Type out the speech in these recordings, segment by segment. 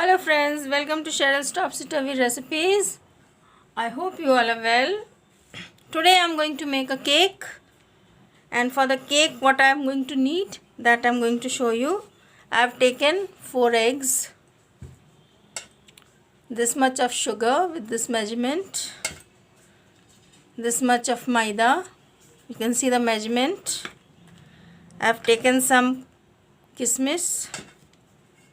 Hello friends, welcome to Cheryl's Topsy-Turvy Recipes. I hope you all are well. Today I am going to make a cake, and for the cake what I am going to need, that I am going to show you. I have taken 4 eggs, this much of sugar with this measurement, this much of maida, you can see the measurement. I have taken some kismis,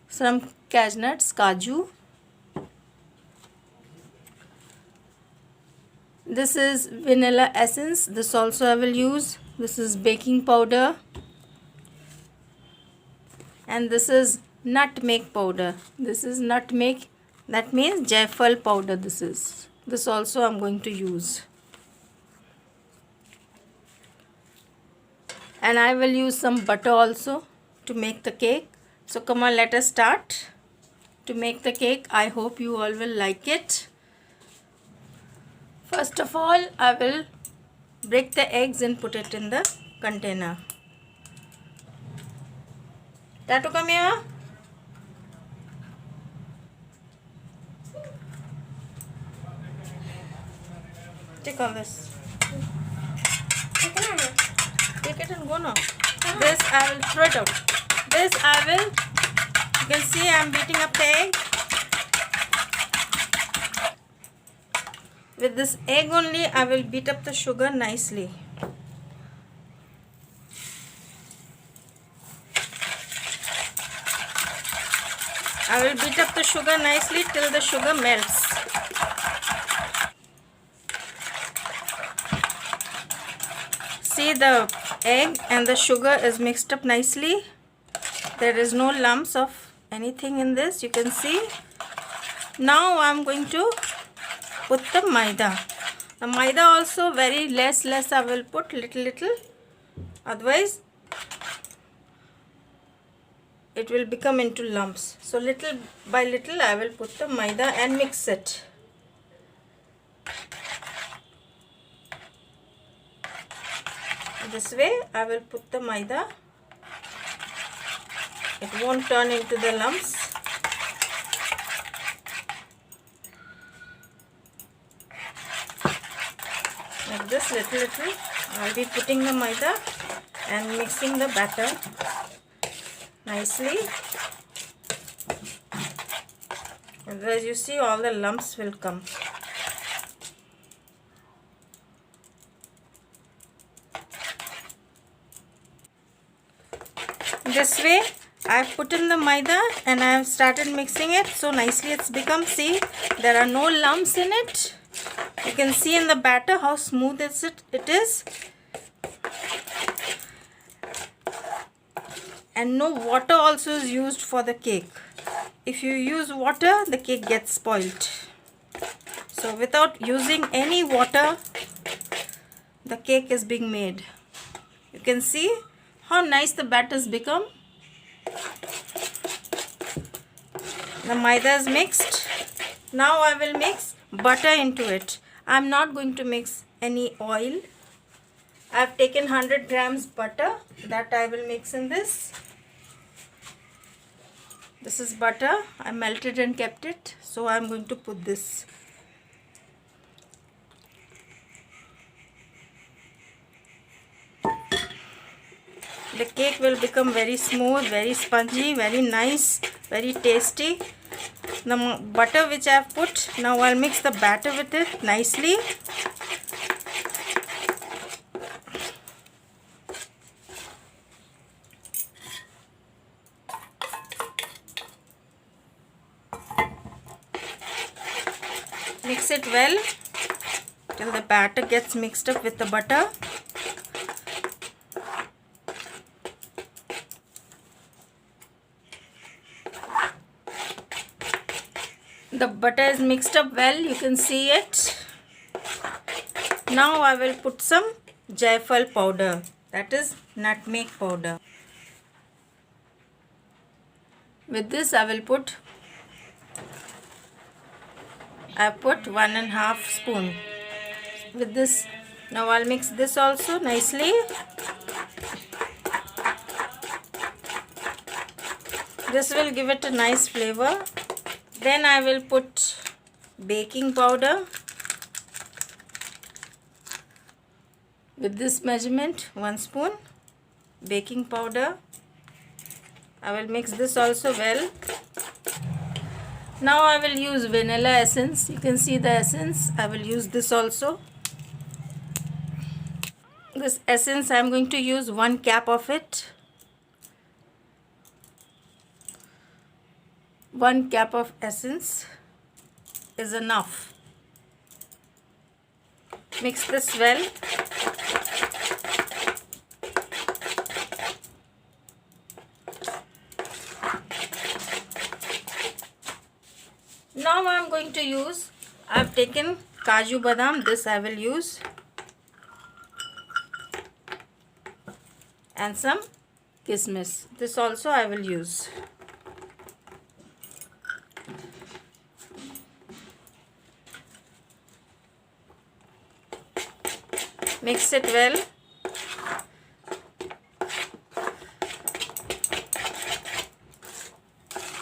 some cashew nuts, kaju. This is vanilla essence, this also I will use. This is baking powder, and this is nutmeg powder. This is nutmeg, that means jaifal powder. This also I am going to use, and I will use some butter also to make the cake. So come on, let us start to make the cake. I hope you all will like it. First of all, I will break the eggs and put it in the container. Tato, come here. Take all this. Take it and go now. This I will throw it out. This I will, you can see I am beating up the egg. With this egg only I will beat up the sugar nicely. I will beat up the sugar nicely till the sugar melts. See, the egg and the sugar is mixed up nicely. There is no lumps of anything in this, you can see. Now I am going to put the maida. The maida also very less I will put, little, otherwise it will become into lumps. So little by little I will put the maida and mix it. This way I will put the maida. It won't turn into the lumps. Like this, little I will be putting the maida and mixing the batter nicely. Otherwise you see all the lumps will come. This way I have put in the maida and I have started mixing it so nicely it's become. See, there are no lumps in it. You can see in the batter how smooth it is. And no water also is used for the cake. If you use water, the cake gets spoiled. So without using any water, the cake is being made. You can see how nice the batter has become. The maida is mixed. Now I will mix butter into it. I am not going to mix any oil. I have taken 100 grams butter that I will mix in this. This is butter. I melted and kept it. So I am going to put this. The cake will become very smooth, very spongy, very nice, very tasty. The butter which I have put, now I'll mix the batter with it nicely. Mix it well till the batter gets mixed up with the butter. The butter is mixed up well, you can see it. Now I will put some jaifal powder, that is nutmeg powder. With this I will put 1.5 spoon. With this, now I'll mix this also nicely. This will give it a nice flavor. Then I will put baking powder with this measurement, 1 spoon baking powder. I will mix this also well. Now I will use vanilla essence. You can see the essence. I will use this also. This essence I am going to use 1 cap of it. 1 cap of essence is enough. Mix this well. Now I am going to use, I have taken Kaju Badam, this I will use, and some Kismis, this also I will use. Mix it well.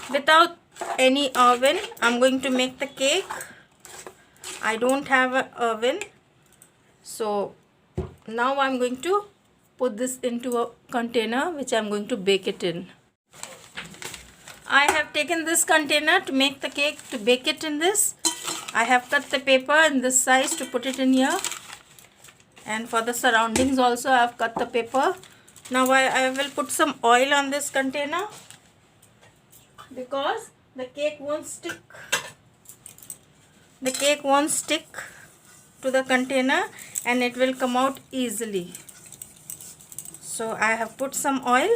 Without any oven, I'm going to make the cake. I don't have an oven, so now I'm going to put this into a container which I'm going to bake it in. I have taken this container to make the cake, to bake it in this. I have cut the paper in this size to put it in here, and for the surroundings also I have cut the paper. Now I will put some oil on this container because the cake won't stick. The cake won't stick to the container and it will come out easily. So I have put some oil.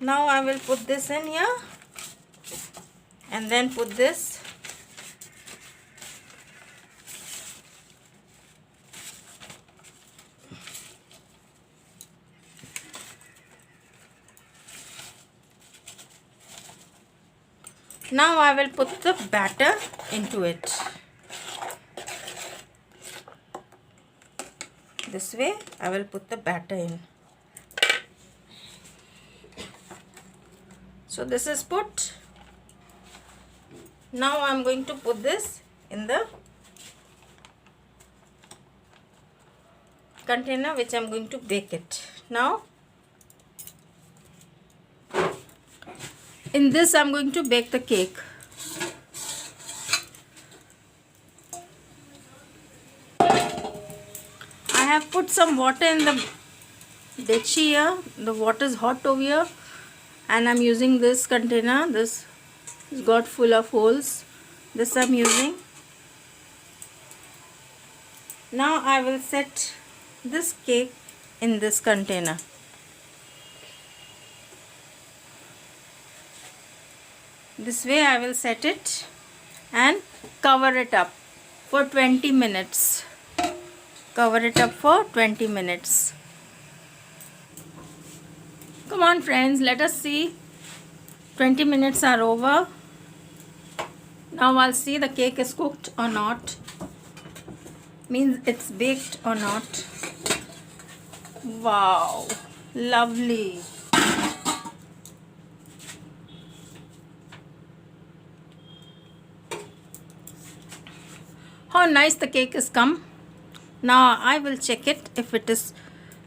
Now I will put this in here and then put this. Now I will put the batter into it. This way I will put the batter in. So this is put. Now I am going to put this in the container which I am going to bake it. Now in this I am going to bake the cake. I have put some water in the dechi here. The water is hot over here and I am using this container. This is got full of holes. This I am using. Now I will set this cake in this container. This way I will set it and cover it up for 20 minutes. Cover it up for 20 minutes. Come on friends, let us see. 20 minutes are over. Now I'll see the cake is cooked or not. Means it's baked or not. Wow, lovely. How nice the cake has come. Now I will check it if it is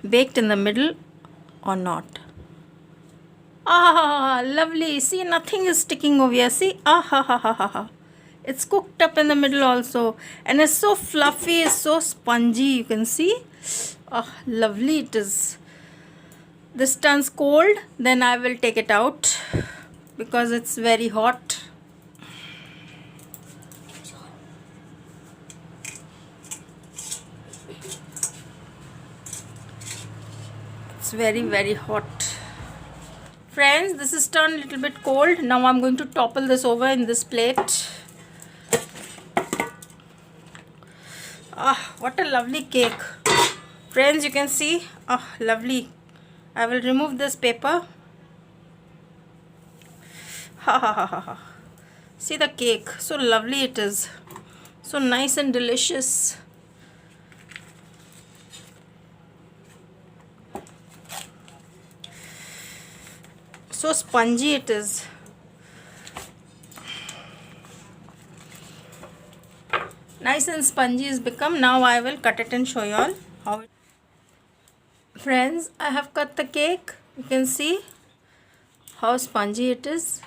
baked in the middle or not. Ah, lovely. See, nothing is sticking over here. See, ah ha ha ha ha ha. It's cooked up in the middle also, and it's so fluffy, it's so spongy. You can see. Ah, lovely it is. This turns cold, then I will take it out because it's very hot. It's very hot. Friends, this is turned a little bit cold. Now I'm going to topple this over in this plate. Ah, what a lovely cake. Friends, you can see. Ah, lovely. I will remove this paper. Ha ha ha ha ha. See the cake. So lovely it is. So nice and delicious. So spongy it is. Nice and spongy is become. Now I will cut it and show you all how it. Friends, I have cut the cake. You can see how spongy it is,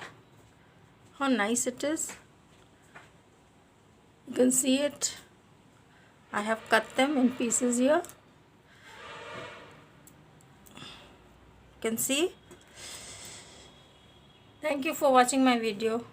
how nice it is. You can see it. I have cut them in pieces here. You can see. Thank you for watching my video.